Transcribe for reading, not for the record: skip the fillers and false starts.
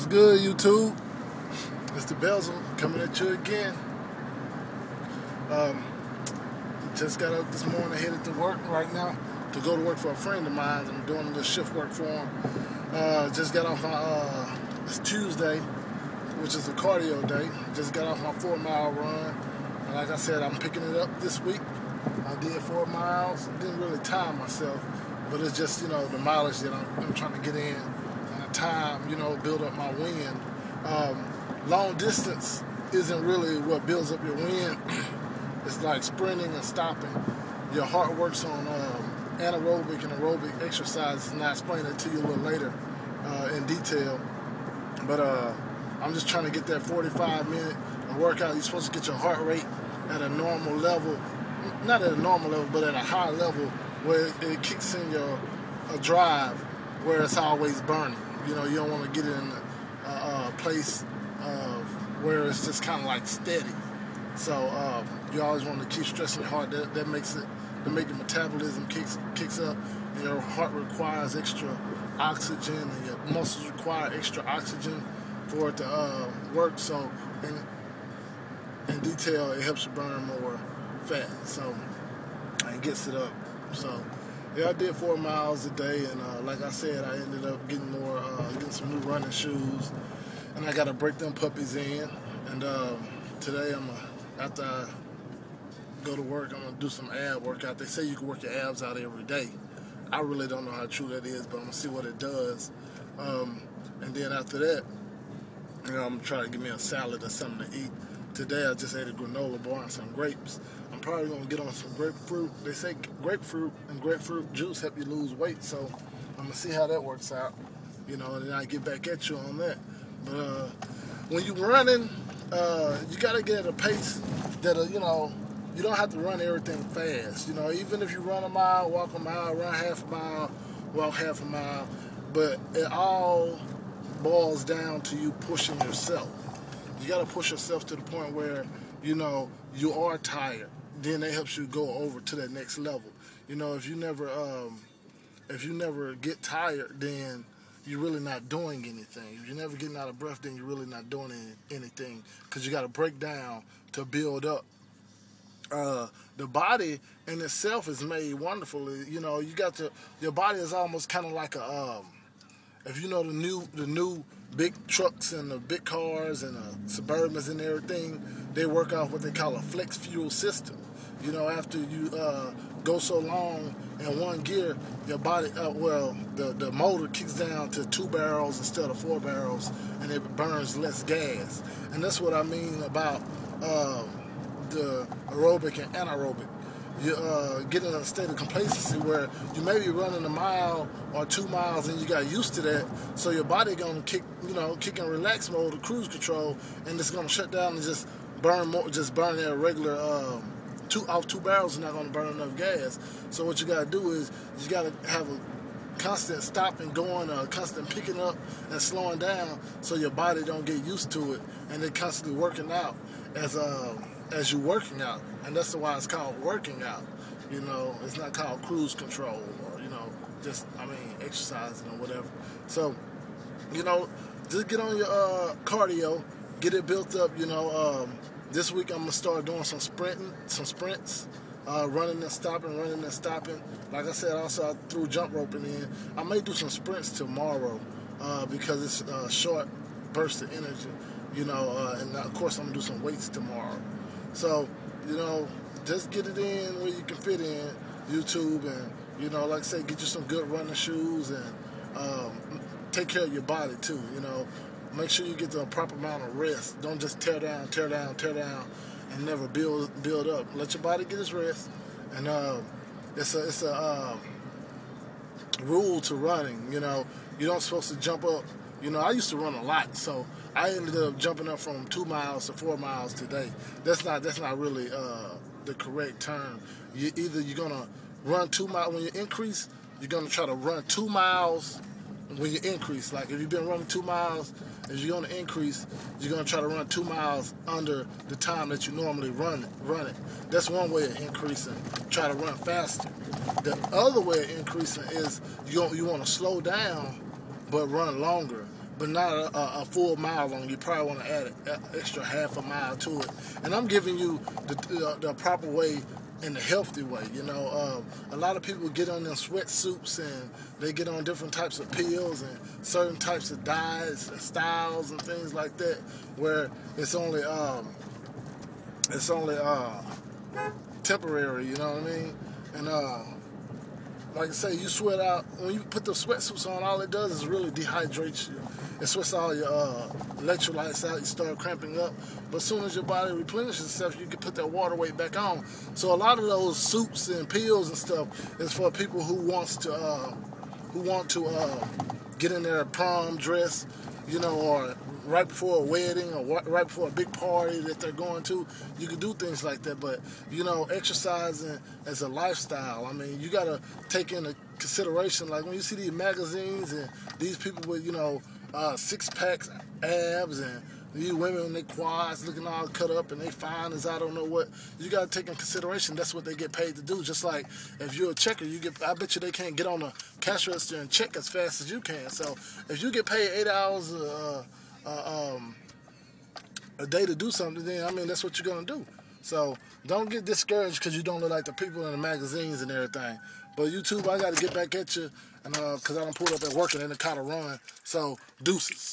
What's good, YouTube? It's the Bezel coming at you again. Just got up this morning, headed to work right now to go to work for a friend of mine. I'm doing a little shift work for him. Just got off my, it's Tuesday, which is a cardio day. Just got off my 4-mile run. And like I said, I'm picking it up this week. I did 4 miles. Didn't really time myself, but it's just, you know, the mileage that I'm trying to get in. Time, you know, build up my wind. Long distance isn't really what builds up your wind. It's like sprinting and stopping. Your heart works on anaerobic and aerobic exercises, and I'll explain it to you a little later in detail. But I'm just trying to get that 45-minute workout. You're supposed to get your heart rate at a normal level, not at a normal level, but at a high level where it kicks in your drive where it's always burning. You know, you don't want to get it in a place where it's just kind of like steady. So you always want to keep stressing your heart. That makes it, to make your metabolism kicks up, and your heart requires extra oxygen, and your muscles require extra oxygen for it to work. So in detail, it helps you burn more fat. So it gets it up. So yeah, I did 4 miles a day, and like I said, I ended up getting some new running shoes, and I got to break them puppies in. And today, after I go to work, I'm gonna do some ab workout. They say you can work your abs out every day. I really don't know how true that is, but I'm gonna see what it does. And then after that, you know, I'm gonna try to give me a salad or something to eat. Today, I just ate a granola bar and some grapes. I'm probably going to get on some grapefruit. They say grapefruit and grapefruit juice help you lose weight, so I'm going to see how that works out, you know, and then I get back at you on that. But when you're running, you got to get at a pace that, you know, you don't have to run everything fast. You know, even if you run a mile, walk a mile, run half a mile, walk half a mile, but it all boils down to you pushing yourself. You got to push yourself to the point where, you know, you are tired. Then that helps you go over to that next level. You know, if you never get tired, then you're really not doing anything. If you're never getting out of breath, then you're really not doing anything, because you got to break down to build up. The body in itself is made wonderfully. You know, your body is almost kind of like a if you know the new big trucks and the big cars and the Suburbans and everything, they work off what they call a flex fuel system. You know, after you go so long in one gear, your body, the motor kicks down to 2 barrels instead of 4 barrels, and it burns less gas. And that's what I mean about the aerobic and anaerobic. You get in a state of complacency where you may be running a mile or 2 miles and you got used to that, so your body gonna kick in relax mode, the cruise control, and it's gonna shut down and just burn more, just burn that regular 2 barrels is not gonna burn enough gas. So what you gotta do is you gotta have a constant stopping going, constant picking up and slowing down, so your body don't get used to it, and they're constantly working out as you're working out. And that's why it's called working out. You know, it's not called cruise control or, you know, just, exercising or whatever. So, you know, just get on your cardio, get it built up. You know, this week I'm going to start doing some sprints, running and stopping. Like I said, also I threw jump roping in. I may do some sprints tomorrow because it's a short burst of energy, you know, and of course I'm going to do some weights tomorrow. So, you know, just get it in where you can fit in, YouTube, and, you know, like I say, get you some good running shoes, and take care of your body too, you know. Make sure you get the proper amount of rest. Don't just tear down, and never build up. Let your body get its rest. And it's a rule to running, you know. You don't supposed to jump up. You know, I used to run a lot, so I ended up jumping up from 2 miles to 4 miles today. That's not really the correct term. You're gonna run 2 miles when you increase. You're gonna try to run 2 miles when you increase. Like if you've been running 2 miles, if you're gonna increase, you're gonna try to run 2 miles under the time that you normally run it. That's one way of increasing. Try to run faster. The other way of increasing is you want to slow down but run longer. but not a full mile long. You probably want to add an extra half a mile to it. And I'm giving you the proper way, in the healthy way. You know, a lot of people get on them sweatsuits and they get on different types of pills and certain types of diets and styles and things like that, where it's only temporary. You know what I mean? And like I say, you sweat out. When you put the sweatsuits on, all it does is really dehydrates you. It sweats all your electrolytes out. You start cramping up. But as soon as your body replenishes itself, you can put that water weight back on. So a lot of those suits and pills and stuff is for people who want to get in their prom dress, you know, or right before a wedding or right before a big party that they're going to. You can do things like that, but, you know, exercising as a lifestyle, I mean, you got to take into consideration, like when you see these magazines and these people with, you know, six-packs, abs, and these women in their quads looking all cut up and they fine as I don't know what, you got to take in consideration that's what they get paid to do. Just like if you're a checker, I bet you they can't get on the cash register and check as fast as you can. So if you get paid 8 hours a day to do something, then I mean that's what you're gonna do. So don't get discouraged because you don't look like the people in the magazines and everything. But YouTube, I got to get back at you, and because I done pulled up at work and then it kind of run. So deuces.